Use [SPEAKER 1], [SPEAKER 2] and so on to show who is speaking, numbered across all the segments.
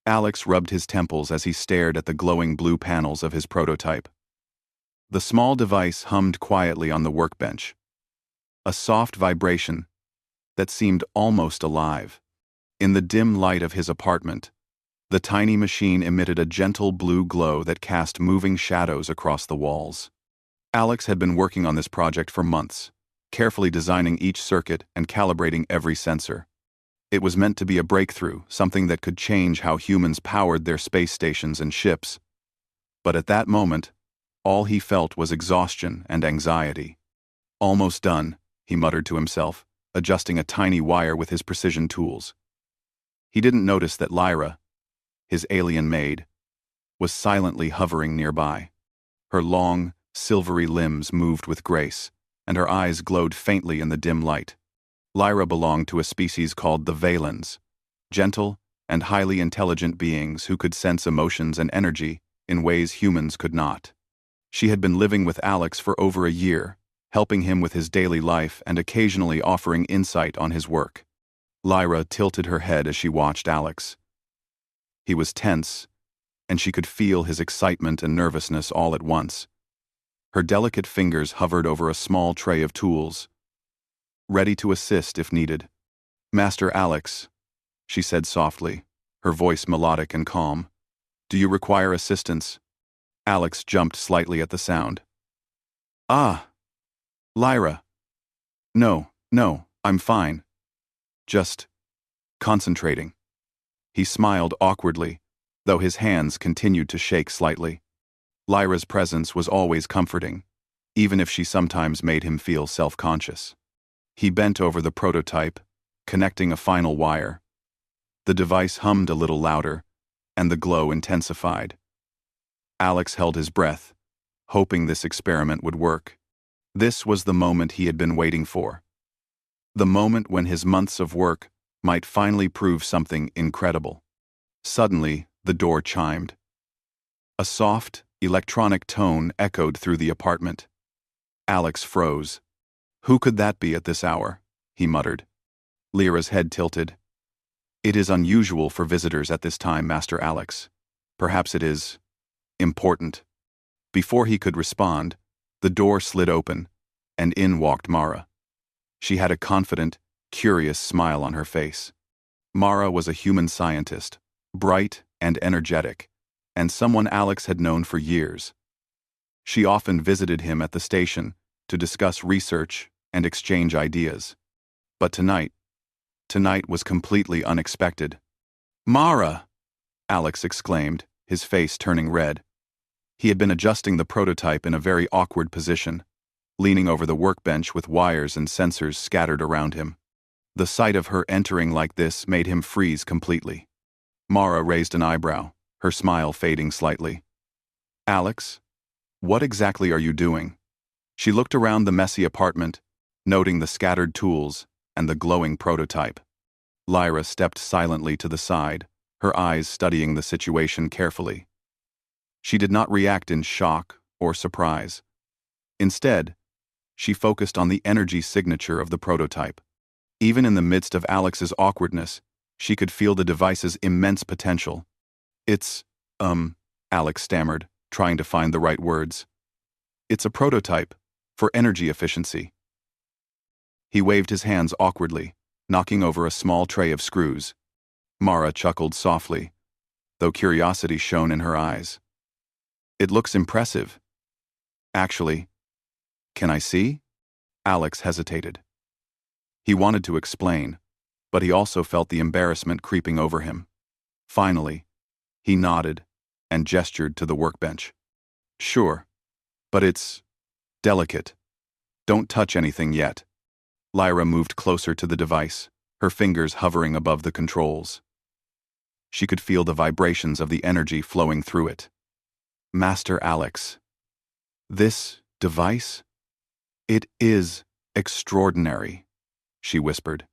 [SPEAKER 1] Alex rubbed his temples as he stared at the glowing blue panels of his prototype. The small device hummed quietly on the workbench, a soft vibration that seemed almost alive. In the dim light of his apartment, the tiny machine emitted a gentle blue glow that cast moving shadows across the walls. Alex had been working on this project for months, carefully designing each circuit and calibrating every sensor. It was meant to be a breakthrough, something that could change how humans powered their space stations and ships. But at that moment, all he felt was exhaustion and anxiety. Almost done, he muttered to himself, adjusting a tiny wire with his precision tools. He didn't notice that Lyra, his alien maid, was silently hovering nearby. Her long, silvery limbs moved with grace, and her eyes glowed faintly in the dim light. Lyra belonged to a species called the Valens, gentle and highly intelligent beings who could sense emotions and energy in ways humans could not. She had been living with Alex for over a year, helping him with his daily life and occasionally offering insight on his work. Lyra tilted her head as she watched Alex. He was tense, and she could feel his excitement and nervousness all at once. Her delicate fingers hovered over a small tray of tools, ready to assist if needed. "Master Alex," she said softly, her voice melodic and calm. "Do you require assistance?" Alex jumped slightly at the sound. "Ah, Lyra. No, I'm fine. Just concentrating." He smiled awkwardly, though his hands continued to shake slightly. Lyra's presence was always comforting, even if she sometimes made him feel self-conscious. He bent over the prototype, connecting a final wire. The device hummed a little louder, and the glow intensified. Alex held his breath, hoping this experiment would work. This was the moment he had been waiting for. The moment when his months of work might finally prove something incredible. Suddenly, the door chimed. A soft, electronic tone echoed through the apartment. Alex froze. "Who could that be at this hour?" he muttered. Lyra's head tilted. "It is unusual for visitors at this time, Master Alex. Perhaps it is important." Before he could respond, the door slid open, and in walked Mara. She had a confident, curious smile on her face. Mara was a human scientist, bright and energetic, and someone Alex had known for years. She often visited him at the station to discuss research and exchange ideas. But tonight was completely unexpected. "Mara!" Alex exclaimed, his face turning red. He had been adjusting the prototype in a very awkward position, leaning over the workbench with wires and sensors scattered around him. The sight of her entering like this made him freeze completely. Mara raised an eyebrow, her smile fading slightly. "Alex, what exactly are you doing?" She looked around the messy apartment, noting the scattered tools and the glowing prototype. Lyra stepped silently to the side, her eyes studying the situation carefully. She did not react in shock or surprise. Instead, she focused on the energy signature of the prototype. Even in the midst of Alex's awkwardness, she could feel the device's immense potential. "It's, Alex stammered, trying to find the right words. "It's a prototype, for energy efficiency." He waved his hands awkwardly, knocking over a small tray of screws. Mara chuckled softly, though curiosity shone in her eyes. "It looks impressive. Actually, can I see?" Alex hesitated. He wanted to explain, but he also felt the embarrassment creeping over him. Finally, he nodded and gestured to the workbench. "Sure, but it's delicate. Don't touch anything yet." Lyra moved closer to the device, her fingers hovering above the controls. She could feel the vibrations of the energy flowing through it. "Master Alex, this device? It is extraordinary," she whispered.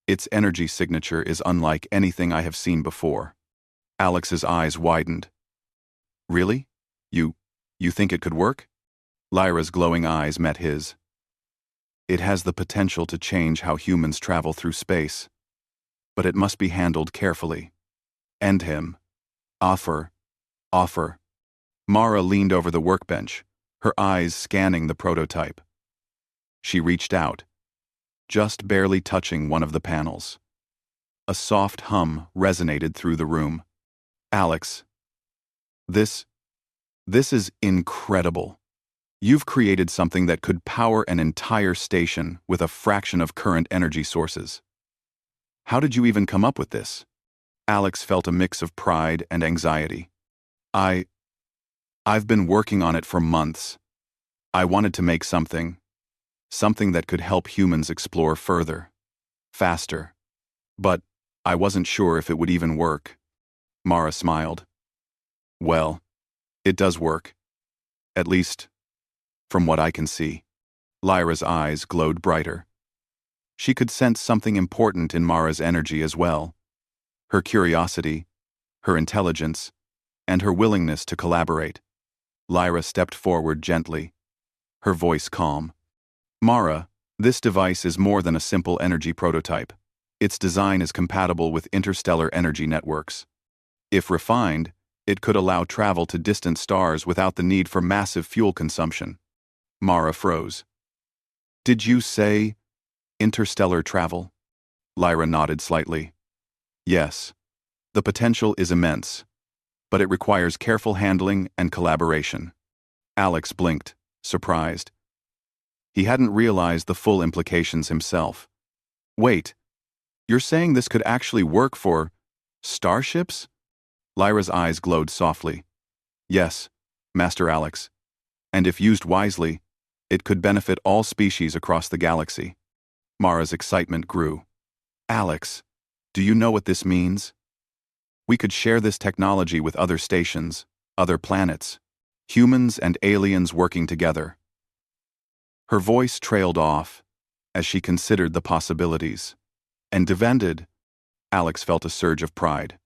[SPEAKER 1] "Its energy signature is unlike anything I have seen before." Alex's eyes widened. "Really? You think it could work?" Lyra's glowing eyes met his. "It has the potential to change how humans travel through space. But it must be handled carefully. End him, Offer. Offer. Mara leaned over the workbench, her eyes scanning the prototype. She reached out, just barely touching one of the panels. A soft hum resonated through the room. Alex. This is incredible. You've created something that could power an entire station with a fraction of current energy sources. How did you even come up with this? Alex felt a mix of pride and anxiety. I've been working on it for months. I wanted to make something that could help humans explore further, faster. But I wasn't sure if it would even work. Mara smiled. Well, it does work. At least, from what I can see. Lyra's eyes glowed brighter. She could sense something important in Mara's energy as well. Her curiosity, her intelligence, and her willingness to collaborate. Lyra stepped forward gently, her voice calm. Mara, this device is more than a simple energy prototype. Its design is compatible with interstellar energy networks. If refined, it could allow travel to distant stars without the need for massive fuel consumption. Mara froze. Did you say interstellar travel? Lyra nodded slightly. Yes. The potential is immense, but it requires careful handling and collaboration. Alex blinked, surprised. He hadn't realized the full implications himself. Wait, you're saying this could actually work for starships? Lyra's eyes glowed softly. Yes, Master Alex. And if used wisely, it could benefit all species across the galaxy. Mara's excitement grew. Alex, do you know what this means? We could share this technology with other stations, other planets, humans and aliens working together. Her voice trailed off as she considered the possibilities. And defended, Alex felt a surge of pride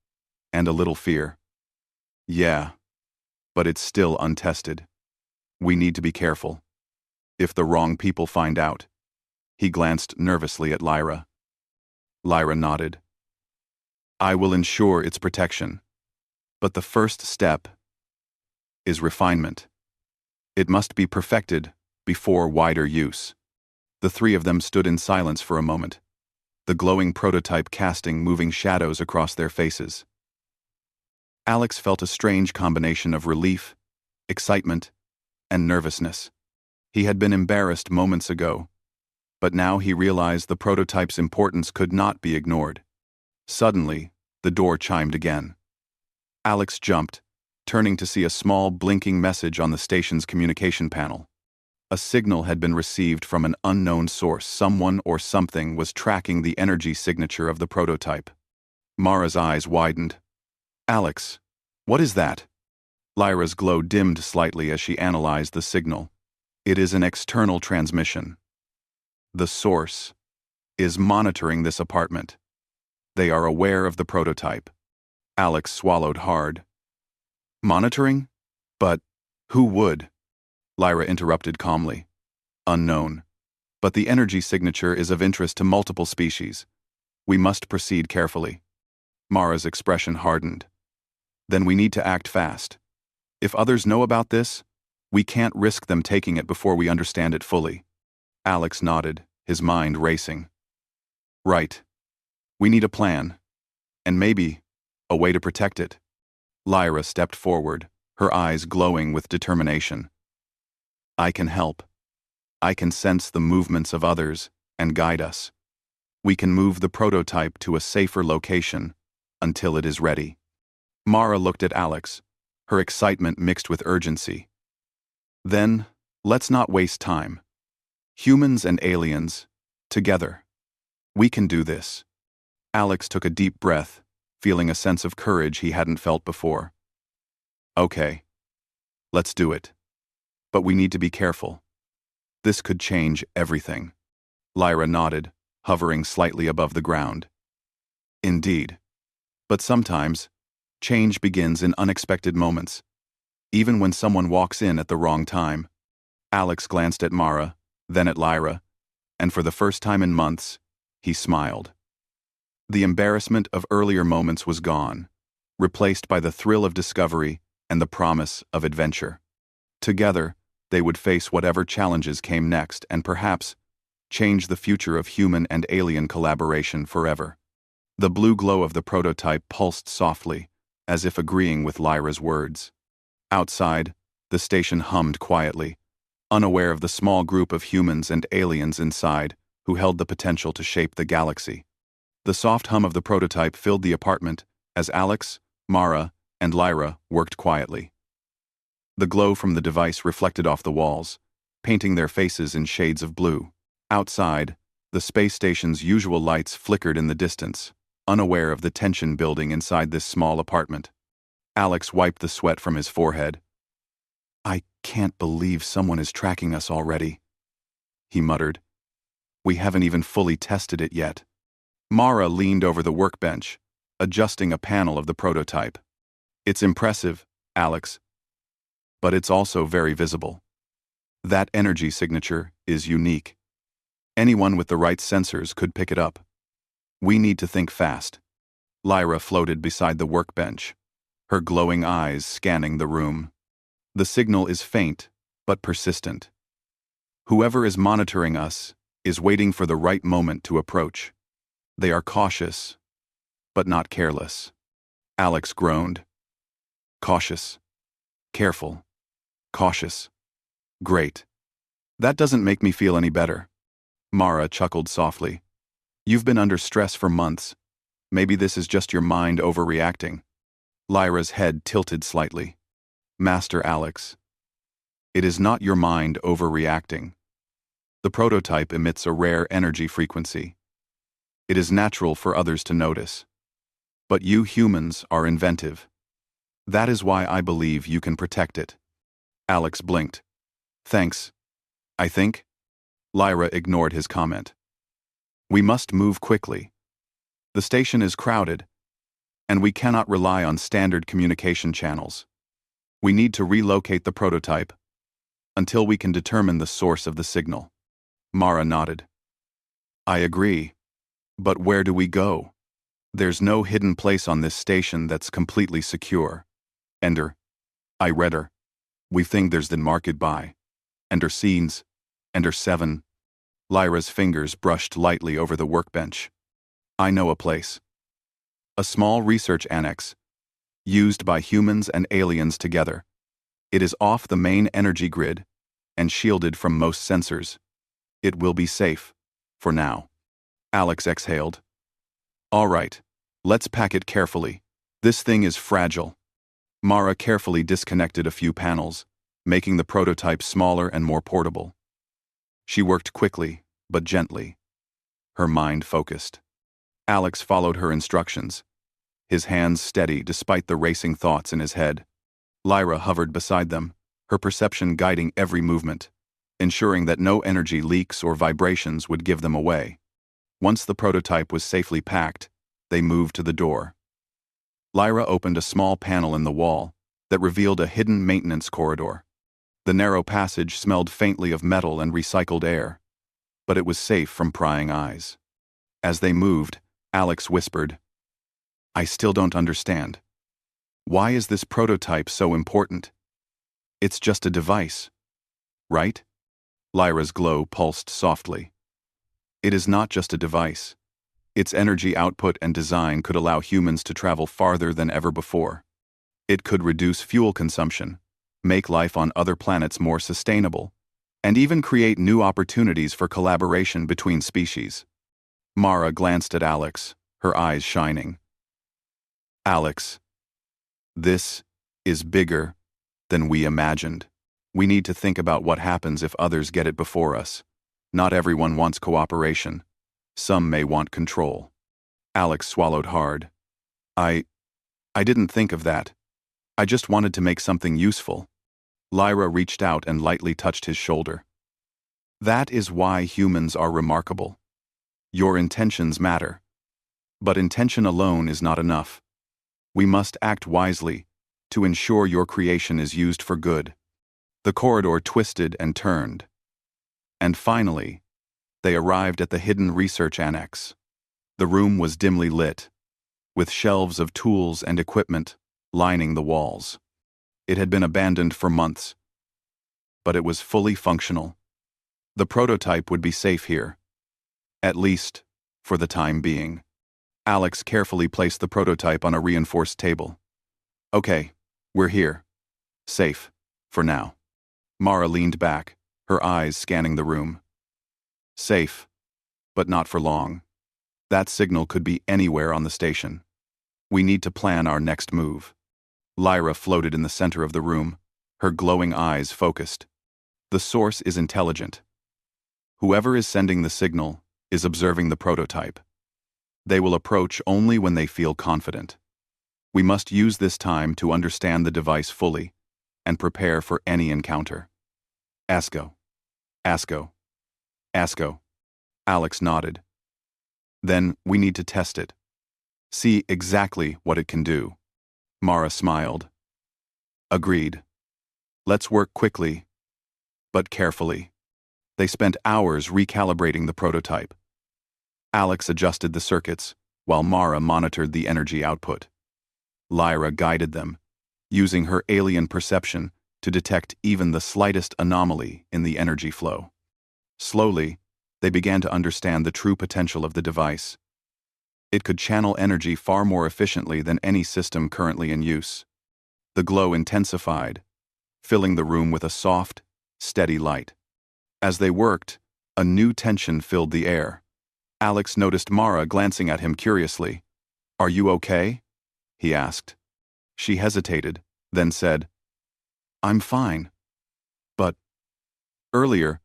[SPEAKER 1] and a little fear. Yeah, but it's still untested. We need to be careful. If the wrong people find out. He glanced nervously at Lyra. Lyra nodded. I will ensure its protection. But the first step is refinement. It must be perfected before wider use. The three of them stood in silence for a moment, the glowing prototype casting moving shadows across their faces. Alex felt a strange combination of relief, excitement, and nervousness. He had been embarrassed moments ago, but now he realized the prototype's importance could not be ignored. Suddenly, the door chimed again. Alex jumped, turning to see a small blinking message on the station's communication panel. A signal had been received from an unknown source. Someone or something was tracking the energy signature of the prototype. Mara's eyes widened. Alex, what is that? Lyra's glow dimmed slightly as she analyzed the signal. It is an external transmission. The source is monitoring this apartment. They are aware of the prototype. Alex swallowed hard. Monitoring? But who would? Lyra interrupted calmly. Unknown. But the energy signature is of interest to multiple species. We must proceed carefully. Mara's expression hardened. Then we need to act fast. If others know about this, we can't risk them taking it before we understand it fully. Alex nodded, his mind racing. Right. We need a plan. And maybe a way to protect it. Lyra stepped forward, her eyes glowing with determination. I can help. I can sense the movements of others and guide us. We can move the prototype to a safer location until it is ready. Mara looked at Alex, her excitement mixed with urgency. Then, let's not waste time. Humans and aliens, together. We can do this. Alex took a deep breath, feeling a sense of courage he hadn't felt before. Okay. Let's do it. But we need to be careful. This could change everything. Lyra nodded, hovering slightly above the ground. Indeed. But sometimes, change begins in unexpected moments. Even when someone walks in at the wrong time. Alex glanced at Mara, then at Lyra, and for the first time in months, he smiled. The embarrassment of earlier moments was gone. replaced by the thrill of discovery and the promise of adventure. Together, they would face whatever challenges came next and perhaps change the future of human and alien collaboration forever. The blue glow of the prototype pulsed softly, as if agreeing with Lyra's words. Outside, the station hummed quietly, unaware of the small group of humans and aliens inside who held the potential to shape the galaxy. The soft hum of the prototype filled the apartment as Alex, Mara, and Lyra worked quietly. The glow from the device reflected off the walls, painting their faces in shades of blue. Outside, the space station's usual lights flickered in the distance, unaware of the tension building inside this small apartment. Alex wiped the sweat from his forehead. "I can't believe someone is tracking us already," he muttered. "We haven't even fully tested it yet." Mara leaned over the workbench, adjusting a panel of the prototype. "It's impressive, Alex, but it's also very visible. That energy signature is unique. Anyone with the right sensors could pick it up. We need to think fast." Lyra floated beside the workbench, her glowing eyes scanning the room. "The signal is faint, but persistent. Whoever is monitoring us is waiting for the right moment to approach. They are cautious, but not careless." Alex groaned. "Cautious. Careful. Cautious. Great. That doesn't make me feel any better." Mara chuckled softly. "You've been under stress for months. Maybe this is just your mind overreacting." Lyra's head tilted slightly. "Master Alex, it is not your mind overreacting. The prototype emits a rare energy frequency. It is natural for others to notice. But you humans are inventive. That is why I believe you can protect it." Alex blinked. "Thanks. I think?" Lyra ignored his comment. "We must move quickly. The station is crowded, and we cannot rely on standard communication channels. We need to relocate the prototype until we can determine the source of the signal." Mara nodded. "I agree. But where do we go? There's no hidden place on this station that's completely secure. Ender. I read her. We think there's the market by. Ender scenes. Ender 7. Lyra's fingers brushed lightly over the workbench. "I know a place. A small research annex, used by humans and aliens together. It is off the main energy grid and shielded from most sensors. It will be safe, for now." Alex exhaled. "All right, let's pack it carefully. This thing is fragile." Mara carefully disconnected a few panels, making the prototype smaller and more portable. She worked quickly, but gently, her mind focused. Alex followed her instructions, his hands steady despite the racing thoughts in his head. Lyra hovered beside them, her perception guiding every movement, ensuring that no energy leaks or vibrations would give them away. Once the prototype was safely packed, they moved to the door. Lyra opened a small panel in the wall that revealed a hidden maintenance corridor. The narrow passage smelled faintly of metal and recycled air, but it was safe from prying eyes. As they moved, Alex whispered, "I still don't understand. Why is this prototype so important? It's just a device, right?" Lyra's glow pulsed softly. "It is not just a device. Its energy output and design could allow humans to travel farther than ever before. It could reduce fuel consumption, make life on other planets more sustainable, and even create new opportunities for collaboration between species." Mara glanced at Alex, her eyes shining. "Alex, this is bigger than we imagined. We need to think about what happens if others get it before us. Not everyone wants cooperation. Some may want control." Alex swallowed hard. I didn't think of that. I just wanted to make something useful." Lyra reached out and lightly touched his shoulder. "That is why humans are remarkable. Your intentions matter. But intention alone is not enough. We must act wisely to ensure your creation is used for good." The corridor twisted and turned. And finally, they arrived at the hidden research annex. The room was dimly lit, with shelves of tools and equipment lining the walls. It had been abandoned for months, but it was fully functional. The prototype would be safe here, at least for the time being. Alex carefully placed the prototype on a reinforced table. Okay, we're here. Safe, for now. Mara leaned back, her eyes scanning the room. Safe, but not for long. That signal could be anywhere on the station. We need to plan our next move. Lyra floated in the center of the room, her glowing eyes focused. The source is intelligent. Whoever is sending the signal is observing the prototype. They will approach only when they feel confident. We must use this time to understand the device fully and prepare for any encounter. Asko. Asko. Asko. Alex nodded. Then we need to test it. See exactly what it can do. Mara smiled. Agreed. Let's work quickly, but carefully. They spent hours recalibrating the prototype. Alex adjusted the circuits, while Mara monitored the energy output. Lyra guided them, using her alien perception to detect even the slightest anomaly in the energy flow. Slowly, they began to understand the true potential of the device. It could channel energy far more efficiently than any system currently in use. The glow intensified, filling the room with a soft, steady light. As they worked, a new tension filled the air. Alex noticed Mara glancing at him curiously. "Are you okay?" he asked. She hesitated, then said, "I'm fine. But earlier,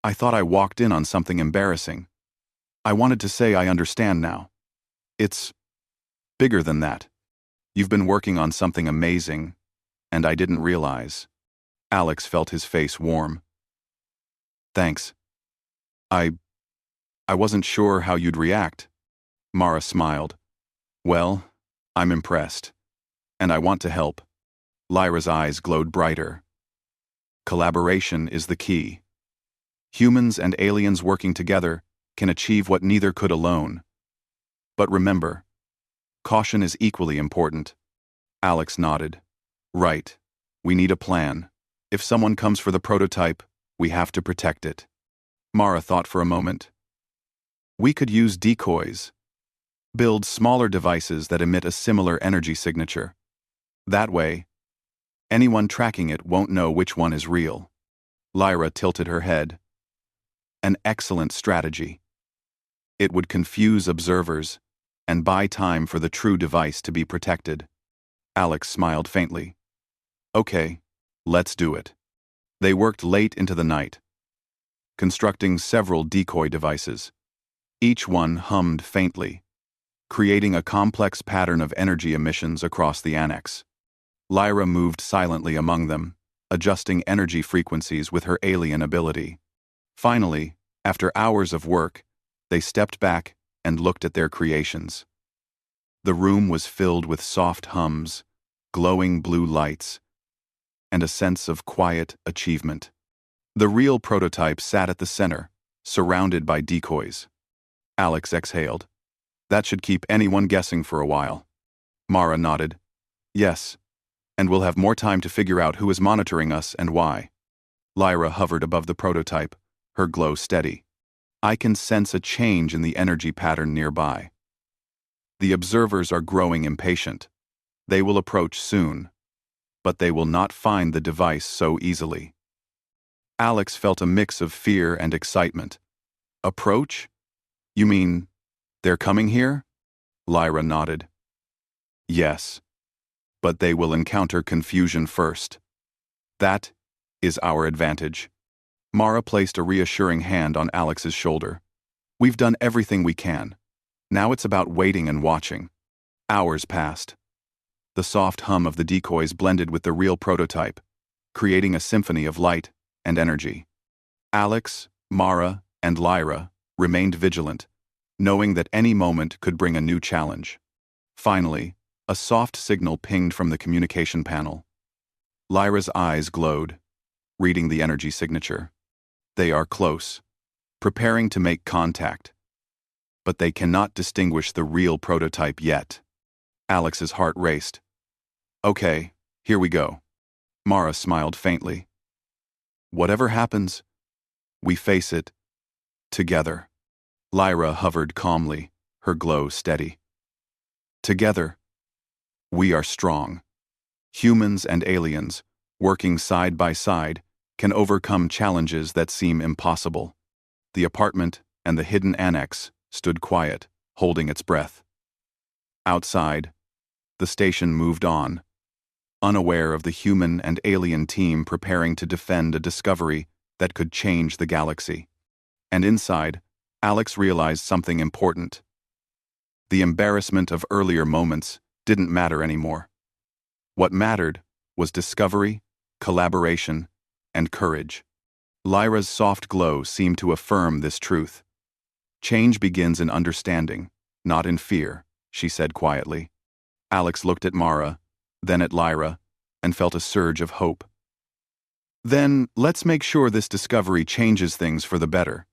[SPEAKER 1] I thought I walked in on something embarrassing. I wanted to say I understand now. It's bigger than that. You've been working on something amazing, and I didn't realize." Alex felt his face warm. "Thanks. I wasn't sure how you'd react." Mara smiled. "Well, I'm impressed, and I want to help." Lyra's eyes glowed brighter. Collaboration is the key. Humans and aliens working together can achieve what neither could alone. But remember, caution is equally important. Alex nodded. "Right. We need a plan. If someone comes for the prototype, we have to protect it." Mara thought for a moment. "We could use decoys. Build smaller devices that emit a similar energy signature. That way, anyone tracking it won't know which one is real." Lyra tilted her head. "An excellent strategy. It would confuse observers and buy time for the true device to be protected." Alex smiled faintly. "Okay, let's do it." They worked late into the night, constructing several decoy devices. Each one hummed faintly, creating a complex pattern of energy emissions across the annex. Lyra moved silently among them, adjusting energy frequencies with her alien ability. Finally, after hours of work, they stepped back and looked at their creations. The room was filled with soft hums, glowing blue lights, and a sense of quiet achievement. The real prototype sat at the center, surrounded by decoys. Alex exhaled. "That should keep anyone guessing for a while." Mara nodded. "Yes, and we'll have more time to figure out who is monitoring us and why." Lyra hovered above the prototype, her glow steady. "I can sense a change in the energy pattern nearby. The observers are growing impatient. They will approach soon, but they will not find the device so easily." Alex felt a mix of fear and excitement. "Approach? You mean they're coming here?" Lyra nodded. "Yes, but they will encounter confusion first. That is our advantage." Mara placed a reassuring hand on Alex's shoulder. "We've done everything we can. Now it's about waiting and watching." Hours passed. The soft hum of the decoys blended with the real prototype, creating a symphony of light and energy. Alex, Mara, and Lyra remained vigilant, knowing that any moment could bring a new challenge. Finally, a soft signal pinged from the communication panel. Lyra's eyes glowed, reading the energy signature. They are close, preparing to make contact. But they cannot distinguish the real prototype yet. Alex's heart raced. Okay, here we go. Mara smiled faintly. Whatever happens, we face it together. Lyra hovered calmly, her glow steady. Together, we are strong. Humans and aliens, working side by side, can overcome challenges that seem impossible. The apartment and the hidden annex stood quiet, holding its breath. Outside, the station moved on, unaware of the human and alien team preparing to defend a discovery that could change the galaxy. And inside, Alex realized something important. The embarrassment of earlier moments didn't matter anymore. What mattered was discovery, collaboration, and courage. Lyra's soft glow seemed to affirm this truth. Change begins in understanding, not in fear, she said quietly. Alex looked at Mara, then at Lyra, and felt a surge of hope. Then, let's make sure this discovery changes things for the better.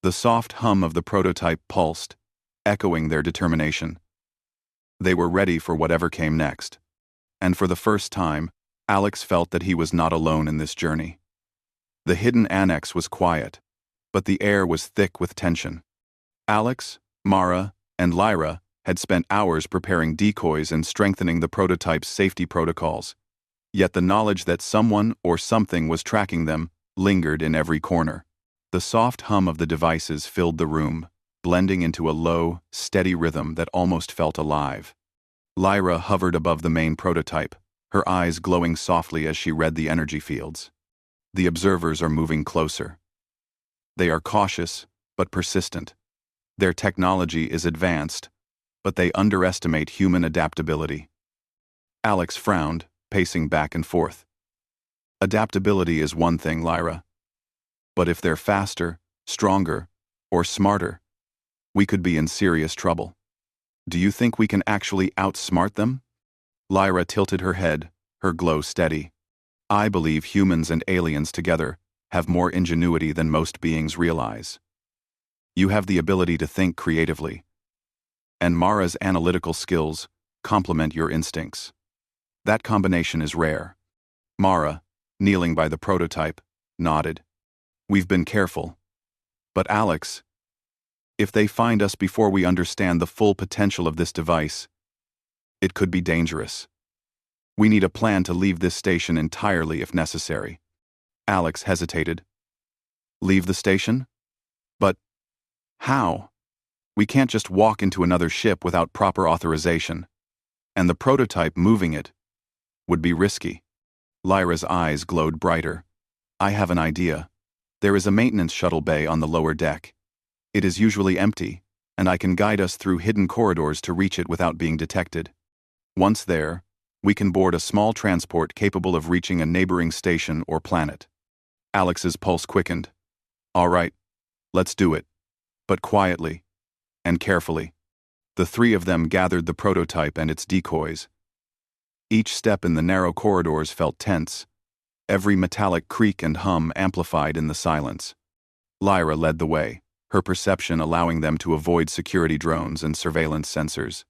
[SPEAKER 1] The soft hum of the prototype pulsed, echoing their determination. They were ready for whatever came next. And for the first time, Alex felt that he was not alone in this journey. The hidden annex was quiet, but the air was thick with tension. Alex, Mara, and Lyra had spent hours preparing decoys and strengthening the prototype's safety protocols. Yet the knowledge that someone or something was tracking them lingered in every corner. The soft hum of the devices filled the room, blending into a low, steady rhythm that almost felt alive. Lyra hovered above the main prototype, her eyes glowing softly as she read the energy fields. The observers are moving closer. They are cautious, but persistent. Their technology is advanced, but they underestimate human adaptability. Alex frowned, pacing back and forth. Adaptability is one thing, Lyra. But if they're faster, stronger, or smarter, we could be in serious trouble. Do you think we can actually outsmart them? Lyra tilted her head, her glow steady. I believe humans and aliens together have more ingenuity than most beings realize. You have the ability to think creatively, and Mara's analytical skills complement your instincts. That combination is rare. Mara, kneeling by the prototype, nodded. We've been careful. But Alex, if they find us before we understand the full potential of this device, it could be dangerous. We need a plan to leave this station entirely if necessary. Alex hesitated. Leave the station? But how? We can't just walk into another ship without proper authorization. And the prototype moving it would be risky. Lyra's eyes glowed brighter. I have an idea. There is a maintenance shuttle bay on the lower deck. It is usually empty, and I can guide us through hidden corridors to reach it without being detected. Once there, we can board a small transport capable of reaching a neighboring station or planet. Alex's pulse quickened. All right, let's do it. But quietly and carefully. The three of them gathered the prototype and its decoys. Each step in the narrow corridors felt tense, every metallic creak and hum amplified in the silence. Lyra led the way, her perception allowing them to avoid security drones and surveillance sensors.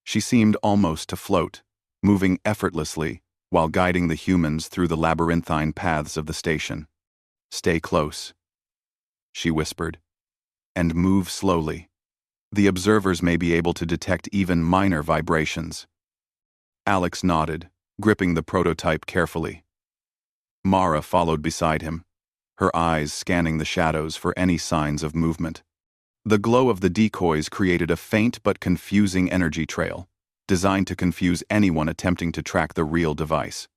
[SPEAKER 1] She seemed almost to float, moving effortlessly while guiding the humans through the labyrinthine paths of the station. Stay close, she whispered, and move slowly. The observers may be able to detect even minor vibrations. Alex nodded, gripping the prototype carefully. Mara followed beside him, her eyes scanning the shadows for any signs of movement. The glow of the decoys created a faint but confusing energy trail, designed to confuse anyone attempting to track the real device.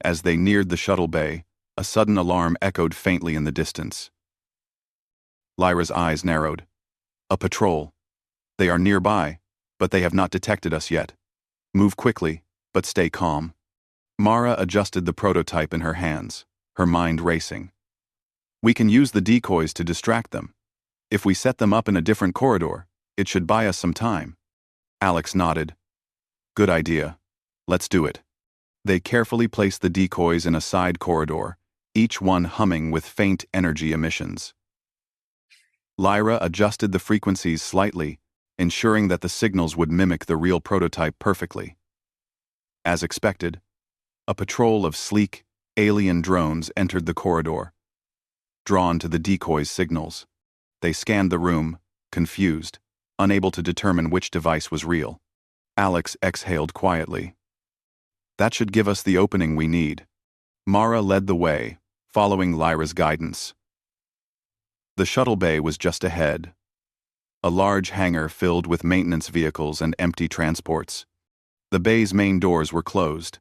[SPEAKER 1] As they neared the shuttle bay, a sudden alarm echoed faintly in the distance. Lyra's eyes narrowed. A patrol. They are nearby, but they have not detected us yet. Move quickly, but stay calm. Mara adjusted the prototype in her hands, her mind racing. We can use the decoys to distract them. If we set them up in a different corridor, it should buy us some time. Alex nodded. Good idea. Let's do it. They carefully placed the decoys in a side corridor, each one humming with faint energy emissions. Lyra adjusted the frequencies slightly, ensuring that the signals would mimic the real prototype perfectly. As expected, a patrol of sleek, alien drones entered the corridor. Drawn to the decoy's signals, they scanned the room, confused, unable to determine which device was real. Alex exhaled quietly. That should give us the opening we need. Mara led the way, following Lyra's guidance. The shuttle bay was just ahead, a large hangar filled with maintenance vehicles and empty transports. The bay's main doors were closed,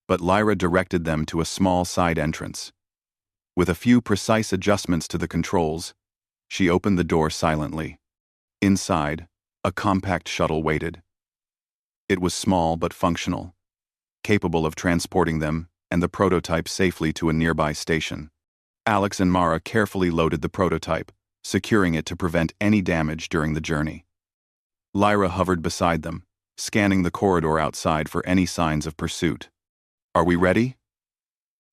[SPEAKER 1] but Lyra directed them to a small side entrance. With a few precise adjustments to the controls, she opened the door silently. Inside, a compact shuttle waited. It was small but functional, capable of transporting them and the prototype safely to a nearby station. Alex and Mara carefully loaded the prototype, securing it to prevent any damage during the journey. Lyra hovered beside them, scanning the corridor outside for any signs of pursuit. "Are we ready?"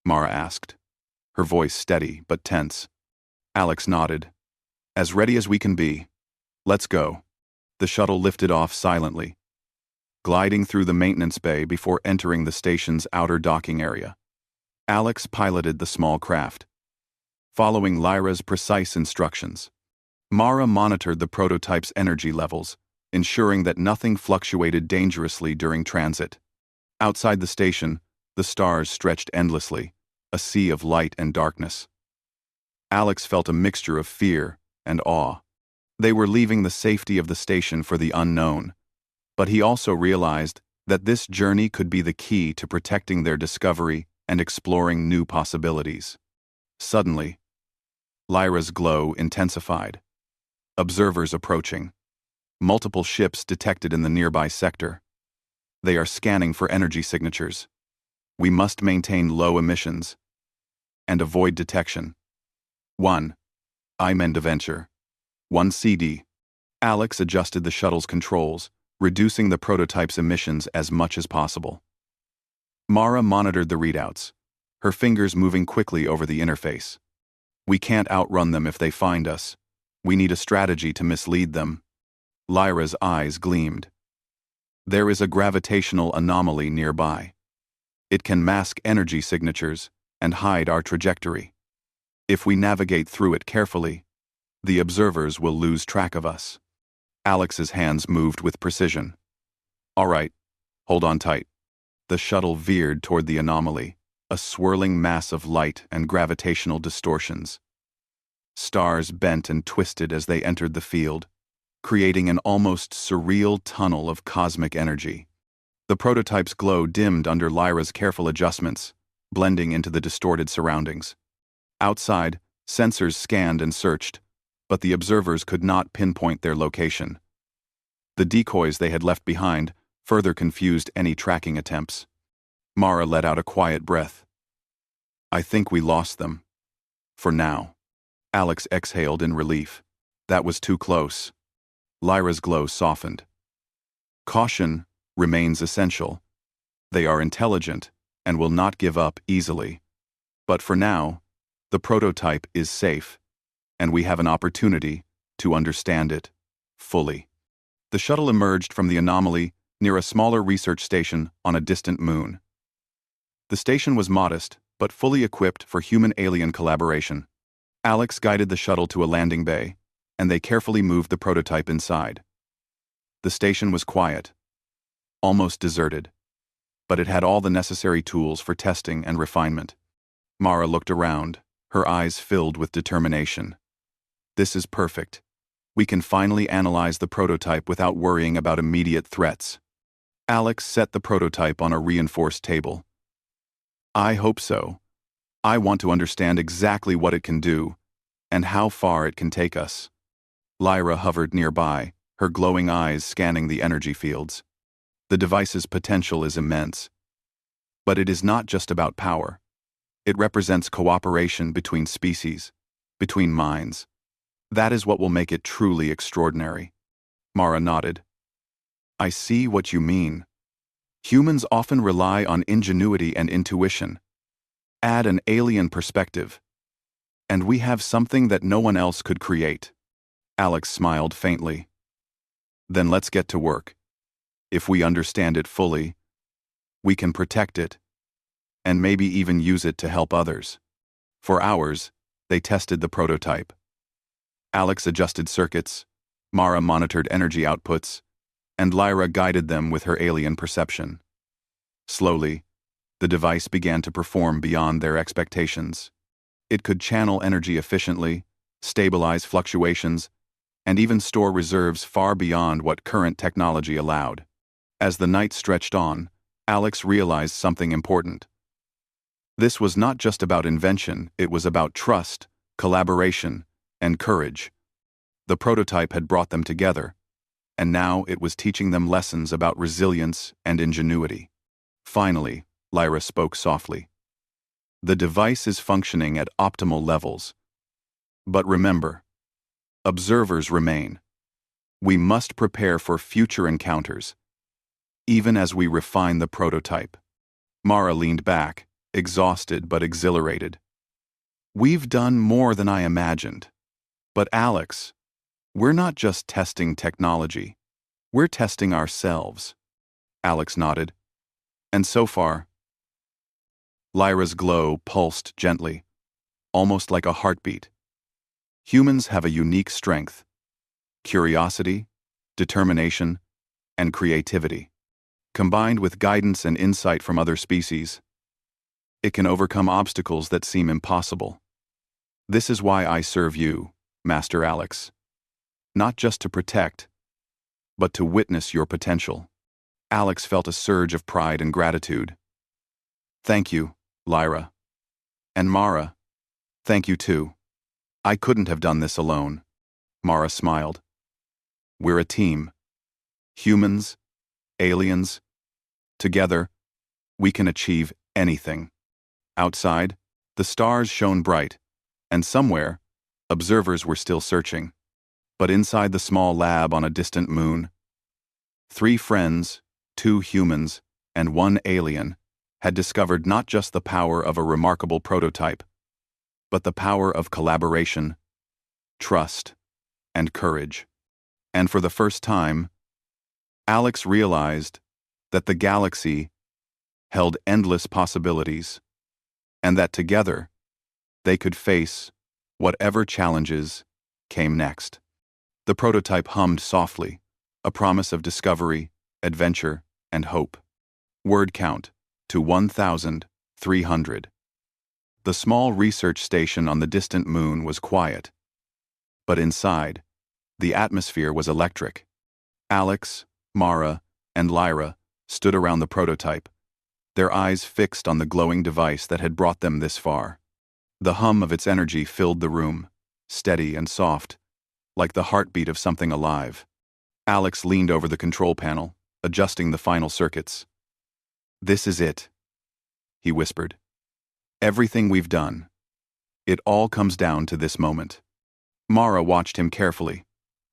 [SPEAKER 1] Mara asked, her voice steady but tense. Alex nodded. "As ready as we can be. Let's go." The shuttle lifted off silently, gliding through the maintenance bay before entering the station's outer docking area. Alex piloted the small craft, following Lyra's precise instructions. Mara monitored the prototype's energy levels, ensuring that nothing fluctuated dangerously during transit. Outside the station, the stars stretched endlessly, a sea of light and darkness. Alex felt a mixture of fear and awe. They were leaving the safety of the station for the unknown, but he also realized that this journey could be the key to protecting their discovery and exploring new possibilities. Suddenly, Lyra's glow intensified. Observers approaching. Multiple ships detected in the nearby sector. They are scanning for energy signatures. We must maintain low emissions and avoid detection. 1. I'm Venture. 1 CD. Alex adjusted the shuttle's controls, reducing the prototype's emissions as much as possible. Mara monitored the readouts, her fingers moving quickly over the interface. "We can't outrun them if they find us. We need a strategy to mislead them." Lyra's eyes gleamed. "There is a gravitational anomaly nearby. It can mask energy signatures and hide our trajectory. If we navigate through it carefully, the observers will lose track of us." Alex's hands moved with precision. "All right, hold on tight." The shuttle veered toward the anomaly, a swirling mass of light and gravitational distortions. Stars bent and twisted as they entered the field, creating an almost surreal tunnel of cosmic energy. The prototype's glow dimmed under Lyra's careful adjustments, blending into the distorted surroundings. Outside, sensors scanned and searched, but the observers could not pinpoint their location. The decoys they had left behind further confused any tracking attempts. Mara let out a quiet breath. "I think we lost them. For now." Alex exhaled in relief. That was too close. Lyra's glow softened. "Caution remains essential. They are intelligent and will not give up easily. But for now, the prototype is safe, and we have an opportunity to understand it fully." The shuttle emerged from the anomaly near a smaller research station on a distant moon. The station was modest, but fully equipped for human-alien collaboration. Alex guided the shuttle to a landing bay, and they carefully moved the prototype inside. The station was quiet, almost deserted, but it had all the necessary tools for testing and refinement. Mara looked around, her eyes filled with determination. "This is perfect. We can finally analyze the prototype without worrying about immediate threats." Alex set the prototype on a reinforced table. "I hope so. I want to understand exactly what it can do, and how far it can take us." Lyra hovered nearby, her glowing eyes scanning the energy fields. The device's potential is immense. But it is not just about power. It represents cooperation between species, between minds. That is what will make it truly extraordinary. Mara nodded. "I see what you mean. Humans often rely on ingenuity and intuition. Add an alien perspective, and we have something that no one else could create." Alex smiled faintly. Then let's get to work. If we understand it fully, we can protect it, and maybe even use it to help others. For hours, they tested the prototype. Alex adjusted circuits, Mara monitored energy outputs, and Lyra guided them with her alien perception. Slowly, the device began to perform beyond their expectations. It could channel energy efficiently, stabilize fluctuations, and even store reserves far beyond what current technology allowed. As the night stretched on, Alex realized something important. This was not just about invention, it was about trust, collaboration, and courage. The prototype had brought them together, and now it was teaching them lessons about resilience and ingenuity. Finally, Lyra spoke softly. The device is functioning at optimal levels. But remember, observers remain. We must prepare for future encounters, even as we refine the prototype. Mara leaned back, exhausted but exhilarated. We've done more than I imagined. But Alex, we're not just testing technology. We're testing ourselves. Alex nodded. And so far, Lyra's glow pulsed gently, almost like a heartbeat. Humans have a unique strength: curiosity, determination, and creativity. Combined with guidance and insight from other species, it can overcome obstacles that seem impossible. This is why I serve you, Master Alex. Not just to protect, but to witness your potential. Alex felt a surge of pride and gratitude. Thank you, Lyra. And Mara, thank you too. I couldn't have done this alone. Mara smiled. We're a team. Humans, aliens. Together, we can achieve anything. Outside, the stars shone bright, and somewhere, observers were still searching. But inside the small lab on a distant moon, 3 friends, 2 humans, and 1 alien had discovered not just the power of a remarkable prototype, but the power of collaboration, trust, and courage. And for the first time, Alex realized that the galaxy held endless possibilities, and that together they could face whatever challenges came next. The prototype hummed softly, a promise of discovery, adventure, and hope. Word count to 1,300. The small research station on the distant moon was quiet, but inside, the atmosphere was electric. Alex, Mara, and Lyra stood around the prototype, their eyes fixed on the glowing device that had brought them this far. The hum of its energy filled the room, steady and soft, like the heartbeat of something alive. Alex leaned over the control panel, adjusting the final circuits. This is it, he whispered. Everything we've done. It all comes down to this moment. Mara watched him carefully,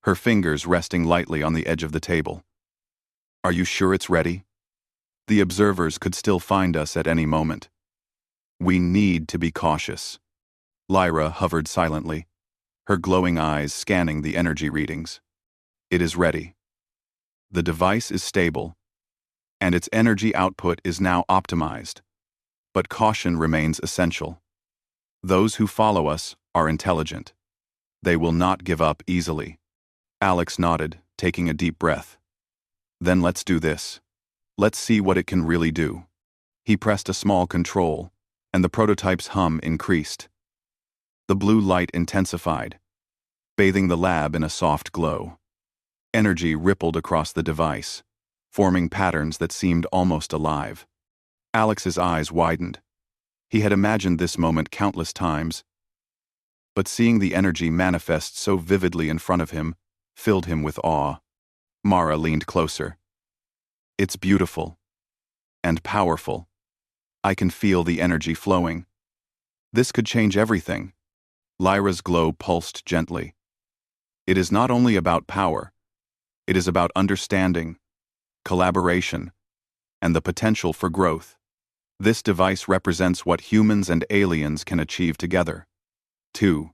[SPEAKER 1] her fingers resting lightly on the edge of the table. Are you sure it's ready? The observers could still find us at any moment. We need to be cautious. Lyra hovered silently, her glowing eyes scanning the energy readings. It is ready. The device is stable, and its energy output is now optimized. But caution remains essential. Those who follow us are intelligent. They will not give up easily. Alex nodded, taking a deep breath. Then let's do this. Let's see what it can really do. He pressed a small control, and the prototype's hum increased. The blue light intensified, bathing the lab in a soft glow. Energy rippled across the device, forming patterns that seemed almost alive. Alex's eyes widened. He had imagined this moment countless times, but seeing the energy manifest so vividly in front of him filled him with awe. Mara leaned closer. It's beautiful and powerful. I can feel the energy flowing. This could change everything. Lyra's glow pulsed gently. It is not only about power. It is about understanding, collaboration, and the potential for growth. This device represents what humans and aliens can achieve together. 2.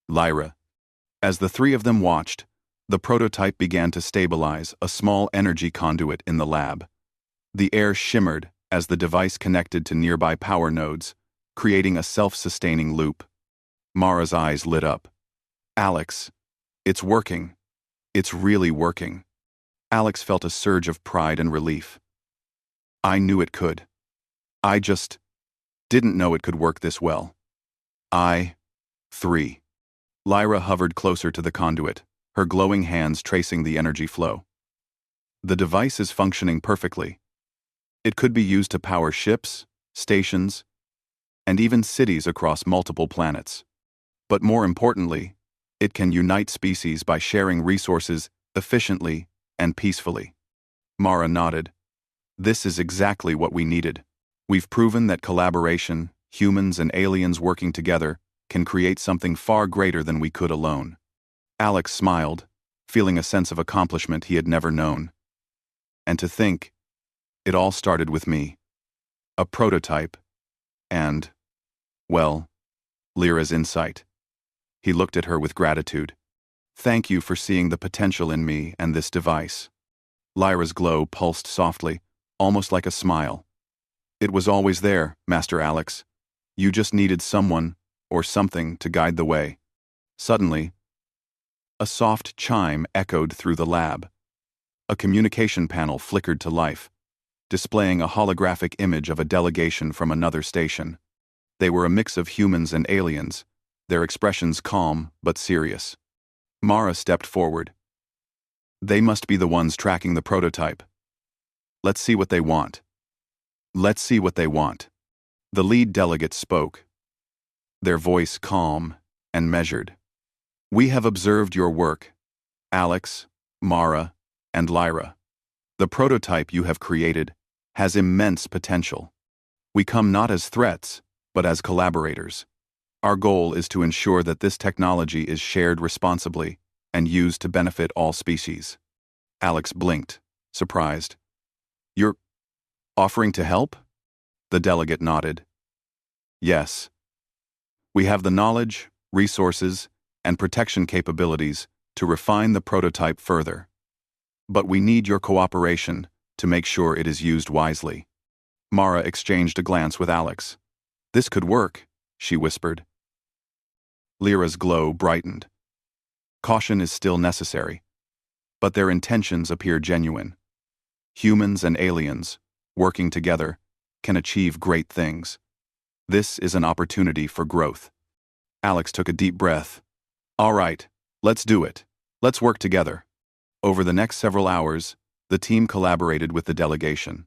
[SPEAKER 1] Lyra. As the 3 of them watched, The prototype began to stabilize, a small energy conduit in the lab. The air shimmered as the device connected to nearby power nodes, creating a self-sustaining loop. Mara's eyes lit up. Alex, it's working. It's really working. Alex felt a surge of pride and relief. I knew it could. I just didn't know it could work this well. 3. Lyra hovered closer to the conduit, her glowing hands tracing the energy flow. The device is functioning perfectly. It could be used to power ships, stations, and even cities across multiple planets. But more importantly, it can unite species by sharing resources efficiently and peacefully. Mara nodded. This is exactly what we needed. We've proven that collaboration, humans and aliens working together, can create something far greater than we could alone. Alex smiled, feeling a sense of accomplishment he had never known. And to think, it all started with me. A prototype. And, well, Lyra's insight. He looked at her with gratitude. Thank you for seeing the potential in me and this device. Lyra's glow pulsed softly, almost like a smile. It was always there, Master Alex. You just needed someone, or something, to guide the way. Suddenly, a soft chime echoed through the lab. A communication panel flickered to life, displaying a holographic image of a delegation from another station. They were a mix of humans and aliens, their expressions calm but serious. Mara stepped forward. They must be the ones tracking the prototype. Let's see what they want. Let's see what they want. The lead delegate spoke, their voice calm and measured. We have observed your work, Alex, Mara, and Lyra. The prototype you have created has immense potential. We come not as threats, but as collaborators. Our goal is to ensure that this technology is shared responsibly and used to benefit all species. Alex blinked, surprised. You're offering to help? The delegate nodded. Yes. We have the knowledge, resources, and protection capabilities to refine the prototype further. But we need your cooperation to make sure it is used wisely. Mara exchanged a glance with Alex. This could work, she whispered. Lyra's glow brightened. Caution is still necessary, but their intentions appear genuine. Humans and aliens, working together, can achieve great things. This is an opportunity for growth. Alex took a deep breath. All right, let's do it. Let's work together. Over the next several hours, the team collaborated with the delegation.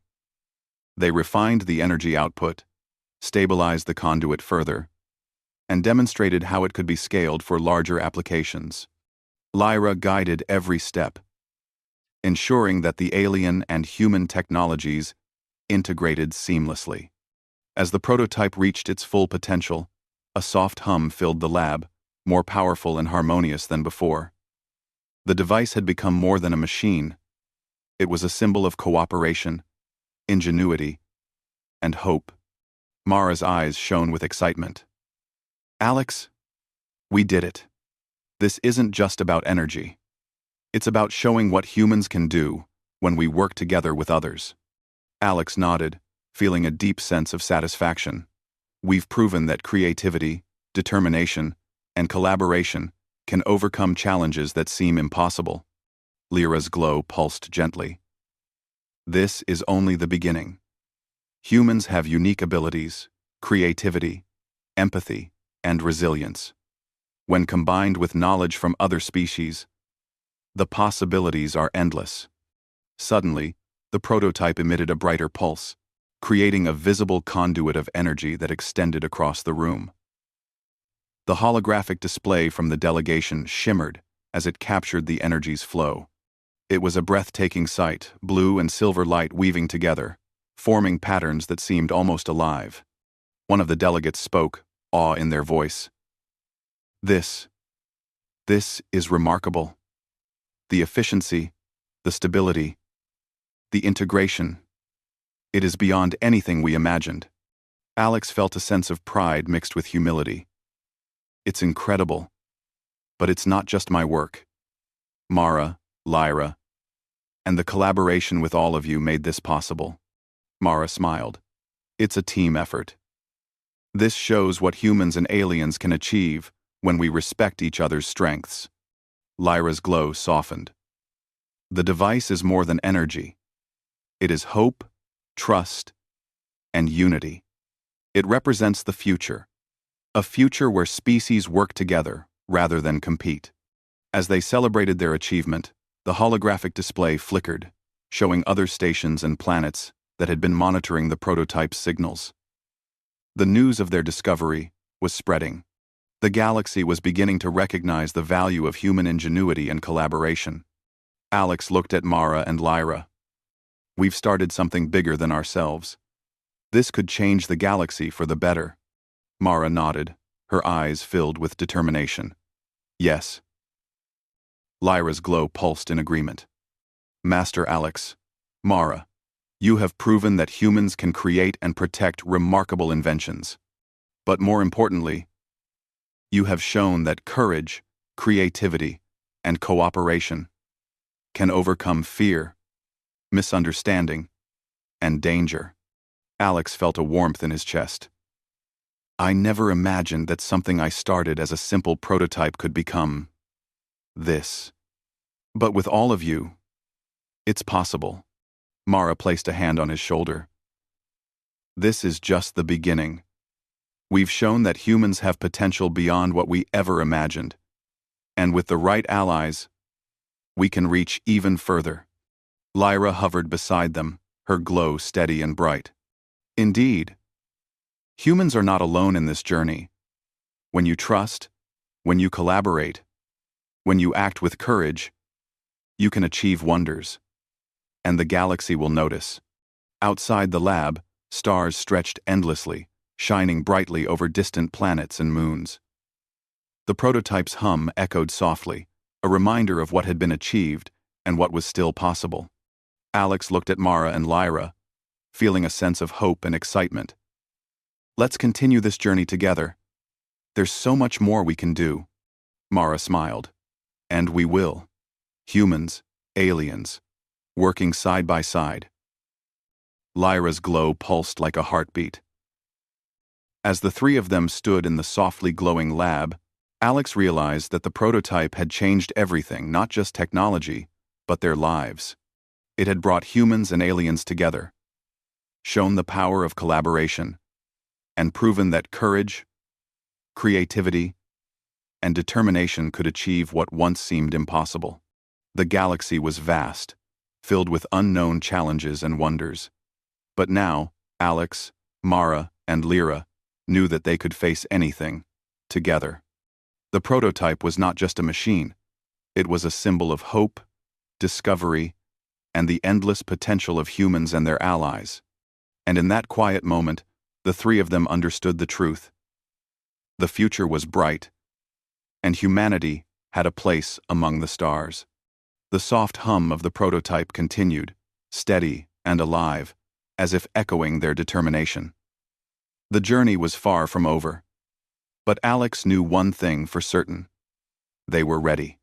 [SPEAKER 1] They refined the energy output, stabilized the conduit further, and demonstrated how it could be scaled for larger applications. Lyra guided every step, ensuring that the alien and human technologies integrated seamlessly. As the prototype reached its full potential, a soft hum filled the lab, more powerful and harmonious than before. The device had become more than a machine. It was a symbol of cooperation, ingenuity, and hope. Mara's eyes shone with excitement. Alex, we did it. This isn't just about energy. It's about showing what humans can do when we work together with others. Alex nodded, feeling a deep sense of satisfaction. We've proven that creativity, determination, and collaboration can overcome challenges that seem impossible. Lyra's glow pulsed gently. This is only the beginning. Humans have unique abilities, creativity, empathy, and resilience. When combined with knowledge from other species, the possibilities are endless. Suddenly, the prototype emitted a brighter pulse, creating a visible conduit of energy that extended across the room. The holographic display from the delegation shimmered as it captured the energy's flow. It was a breathtaking sight, blue and silver light weaving together, forming patterns that seemed almost alive. One of the delegates spoke, awe in their voice. This is remarkable. The efficiency, the stability, the integration. It is beyond anything we imagined. Alex felt a sense of pride mixed with humility. It's incredible. But it's not just my work. Mara, Lyra, and the collaboration with all of you made this possible. Mara smiled. It's a team effort. This shows what humans and aliens can achieve when we respect each other's strengths. Lyra's glow softened. The device is more than energy. It is hope, trust, and unity. It represents the future. A future where species work together rather than compete. As they celebrated their achievement, the holographic display flickered, showing other stations and planets that had been monitoring the prototype's signals. The news of their discovery was spreading. The galaxy was beginning to recognize the value of human ingenuity and collaboration. Alex looked at Mara and Lyra. We've started something bigger than ourselves. This could change the galaxy for the better. Mara nodded, her eyes filled with determination. Yes. Lyra's glow pulsed in agreement. Master Alex, Mara, you have proven that humans can create and protect remarkable inventions. But more importantly, you have shown that courage, creativity, and cooperation can overcome fear, misunderstanding, and danger. Alex felt a warmth in his chest. I never imagined that something I started as a simple prototype could become this. But with all of you, it's possible. Mara placed a hand on his shoulder. This is just the beginning. We've shown that humans have potential beyond what we ever imagined. And with the right allies, we can reach even further. Lyra hovered beside them, her glow steady and bright. Indeed, humans are not alone in this journey. When you trust, when you collaborate, when you act with courage, you can achieve wonders. And the galaxy will notice. Outside the lab, stars stretched endlessly, shining brightly over distant planets and moons. The prototype's hum echoed softly, a reminder of what had been achieved and what was still possible. Alex looked at Mara and Lyra, feeling a sense of hope and excitement. Let's continue this journey together. There's so much more we can do. Mara smiled. And we will. Humans, aliens, working side by side. Lyra's glow pulsed like a heartbeat. As the three of them stood in the softly glowing lab, Alex realized that the prototype had changed everything, not just technology, but their lives. It had brought humans and aliens together, shown the power of collaboration, and proven that courage, creativity, and determination could achieve what once seemed impossible. The galaxy was vast, filled with unknown challenges and wonders. But now, Alex, Mara, and Lyra knew that they could face anything, together. The prototype was not just a machine. It was a symbol of hope, discovery, and the endless potential of humans and their allies. And in that quiet moment, the three of them understood the truth. The future was bright, and humanity had a place among the stars. The soft hum of the prototype continued, steady and alive, as if echoing their determination. The journey was far from over. But Alex knew one thing for certain. They were ready.